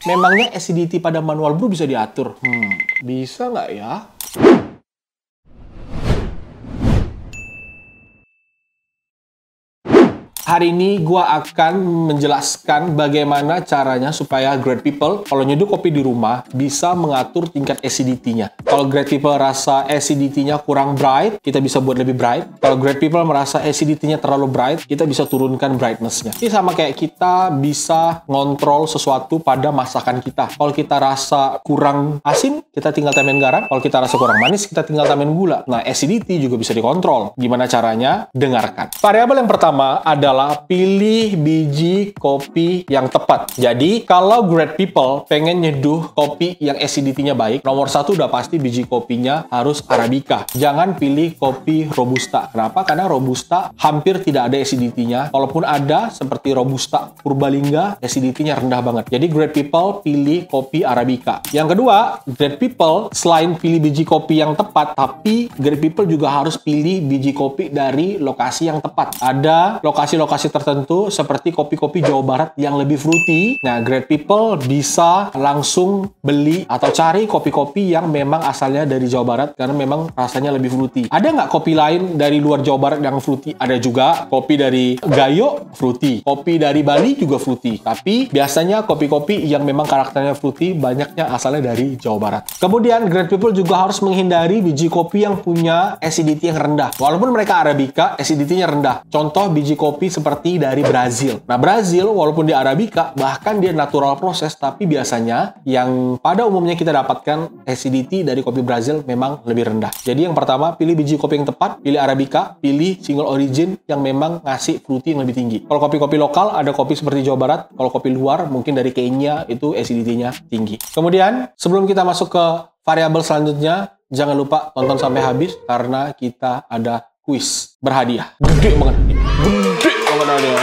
Memangnya acidity pada manual brew bisa diatur? Bisa nggak ya? Hari ini gue akan menjelaskan bagaimana caranya supaya great people kalau nyeduh kopi di rumah bisa mengatur tingkat acidity-nya. Kalau great people rasa acidity-nya kurang bright, kita bisa buat lebih bright. Kalau great people merasa acidity-nya terlalu bright, kita bisa turunkan brightness-nya. Ini sama kayak kita bisa ngontrol sesuatu pada masakan kita. Kalau kita rasa kurang asin, kita tinggal tambahin garam. Kalau kita rasa kurang manis, kita tinggal tambahin gula. Nah, acidity juga bisa dikontrol. Gimana caranya? Dengarkan. Variabel yang pertama adalah pilih biji kopi yang tepat. Jadi, kalau great people pengen nyeduh kopi yang acidity-nya baik, nomor satu udah pasti biji kopinya harus Arabica. Jangan pilih kopi Robusta. Kenapa? Karena Robusta hampir tidak ada acidity-nya. Walaupun ada, seperti Robusta Purbalingga, acidity-nya rendah banget. Jadi, great people pilih kopi Arabica. Yang kedua, great people selain pilih biji kopi yang tepat, tapi great people juga harus pilih biji kopi dari lokasi yang tepat. Ada lokasi tertentu seperti kopi-kopi Jawa Barat yang lebih fruity. Nah, great people bisa langsung beli atau cari kopi-kopi yang memang asalnya dari Jawa Barat karena memang rasanya lebih fruity. Ada nggak kopi lain dari luar Jawa Barat yang fruity? Ada juga. Kopi dari Gayo fruity. Kopi dari Bali juga fruity. Tapi biasanya kopi-kopi yang memang karakternya fruity banyaknya asalnya dari Jawa Barat. Kemudian great people juga harus menghindari biji kopi yang punya acidity yang rendah. Walaupun mereka Arabica, acidity-nya rendah. Contoh biji kopi seperti dari Brazil. Nah, Brazil walaupun di Arabica, bahkan dia natural proses, tapi biasanya yang pada umumnya kita dapatkan acidity dari kopi Brazil memang lebih rendah. Jadi yang pertama, pilih biji kopi yang tepat, pilih Arabica, pilih single origin yang memang ngasih fruity yang lebih tinggi. Kalau kopi-kopi lokal, ada kopi seperti Jawa Barat. Kalau kopi luar, mungkin dari Kenya, itu acidity-nya tinggi. Kemudian, sebelum kita masuk ke variabel selanjutnya, jangan lupa tonton sampai habis, karena kita ada kuis berhadiah. Gede banget. Gede banget hadiah.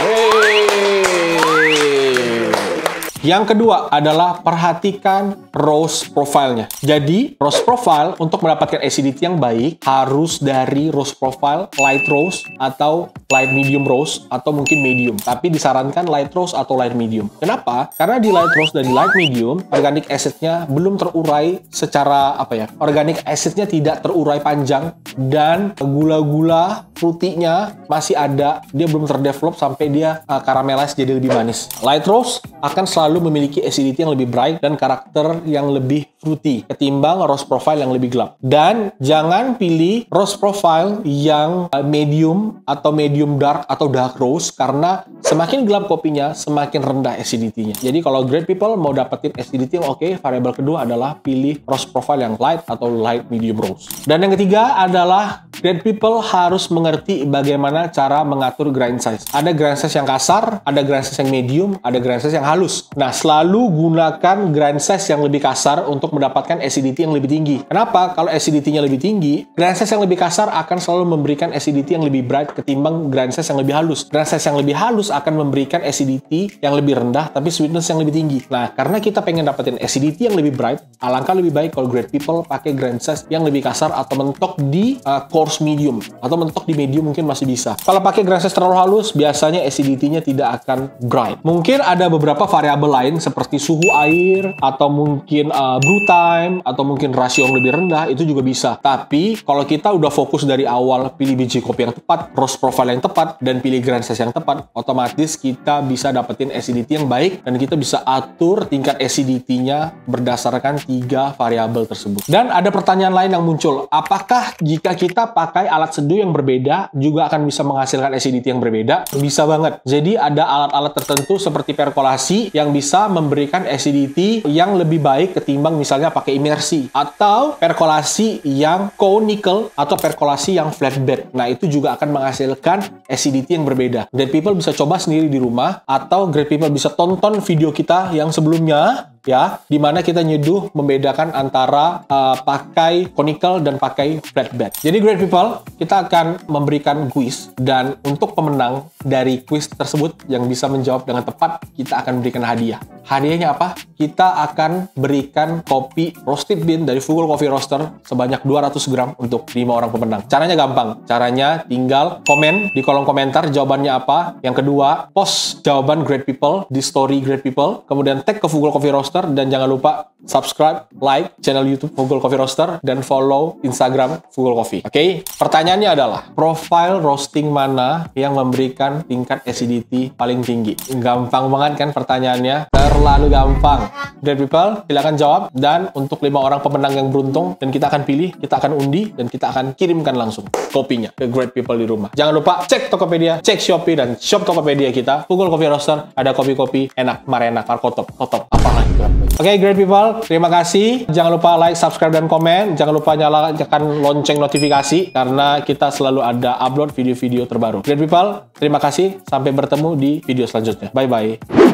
Yang kedua adalah perhatikan roast profile-nya. Jadi, roast profile untuk mendapatkan acidity yang baik harus dari roast profile light roast atau light medium roast atau mungkin medium. Tapi disarankan light roast atau light medium. Kenapa? Karena di light roast dan di light medium, organic acid-nya belum terurai secara organic acid-nya tidak terurai panjang dan gula-gula fruity-nya masih ada. Dia belum terdevelop sampai dia caramelize jadi lebih manis. Light roast akan selalu memiliki acidity yang lebih bright dan karakter yang lebih fruity ketimbang roast profile yang lebih gelap. Dan jangan pilih roast profile yang medium atau medium dark atau dark roast karena semakin gelap kopinya semakin rendah acidity-nya. Jadi kalau great people mau dapetin acidity yang oke, variabel kedua adalah pilih roast profile yang light atau light medium roast. Dan yang ketiga adalah great people harus mengerti bagaimana cara mengatur grind size. Ada grind size yang kasar, ada grind size yang medium, ada grind size yang halus. Nah, selalu gunakan grind size yang lebih kasar untuk mendapatkan acidity yang lebih tinggi. Kenapa? Kalau acidity-nya lebih tinggi, grind size yang lebih kasar akan selalu memberikan acidity yang lebih bright ketimbang grind size yang lebih halus. Grind size yang lebih halus akan memberikan acidity yang lebih rendah, tapi sweetness yang lebih tinggi. Nah, karena kita pengen dapetin acidity yang lebih bright, alangkah lebih baik kalau great people pakai grind size yang lebih kasar atau mentok di coarse medium. Atau mentok di medium mungkin masih bisa. Kalau pakai grind size terlalu halus, biasanya acidity-nya tidak akan bright. Mungkin ada beberapa variabel lain seperti suhu air atau mungkin brew time atau mungkin rasio yang lebih rendah itu juga bisa. Tapi kalau kita udah fokus dari awal pilih biji kopi yang tepat, roast profile yang tepat dan pilih grind size yang tepat, otomatis kita bisa dapetin acidity yang baik dan kita bisa atur tingkat acidity-nya berdasarkan 3 variabel tersebut. Dan ada pertanyaan lain yang muncul, apakah jika kita pakai alat seduh yang berbeda juga akan bisa menghasilkan acidity yang berbeda? Bisa banget. Jadi ada alat-alat tertentu seperti perkolasi yang bisa memberikan acidity yang lebih baik ketimbang misalnya pakai imersi atau perkolasi yang conical atau perkolasi yang flatbed. Nah, itu juga akan menghasilkan acidity yang berbeda. Great people bisa coba sendiri di rumah atau great people bisa tonton video kita yang sebelumnya ya, dimana kita nyeduh membedakan antara pakai conical dan pakai flatbed. Jadi great people, kita akan memberikan quiz dan untuk pemenang dari quiz tersebut yang bisa menjawab dengan tepat, kita akan berikan hadiah. Hadiahnya apa? Kita akan berikan kopi roasted bean dari Fugol Coffee Roaster sebanyak 200 gram untuk 5 orang pemenang. Caranya gampang. Caranya tinggal komen di kolom komentar jawabannya apa. Yang kedua, post jawaban great people di story great people, kemudian tag ke Fugol Coffee Roaster Roaster, dan jangan lupa subscribe, like channel YouTube Fugol Coffee Roaster, dan follow Instagram Fugol Coffee. Oke? Pertanyaannya adalah, profile roasting mana yang memberikan tingkat acidity paling tinggi? Gampang banget kan pertanyaannya? Terlalu gampang. Great people, silakan jawab. Dan untuk 5 orang pemenang yang beruntung, dan kita akan pilih, kita akan undi, dan kita akan kirimkan langsung kopinya ke great people di rumah. Jangan lupa cek Tokopedia, cek Shopee, dan shop Tokopedia kita, Fugol Coffee Roaster. Ada kopi-kopi enak, marenak, markotop, totop, apa lagi. Oke, great people, terima kasih. Jangan lupa like, subscribe, dan komen. Jangan lupa nyalakan lonceng notifikasi, karena kita selalu ada upload video-video terbaru. Great people, terima kasih. Sampai bertemu di video selanjutnya. Bye-bye.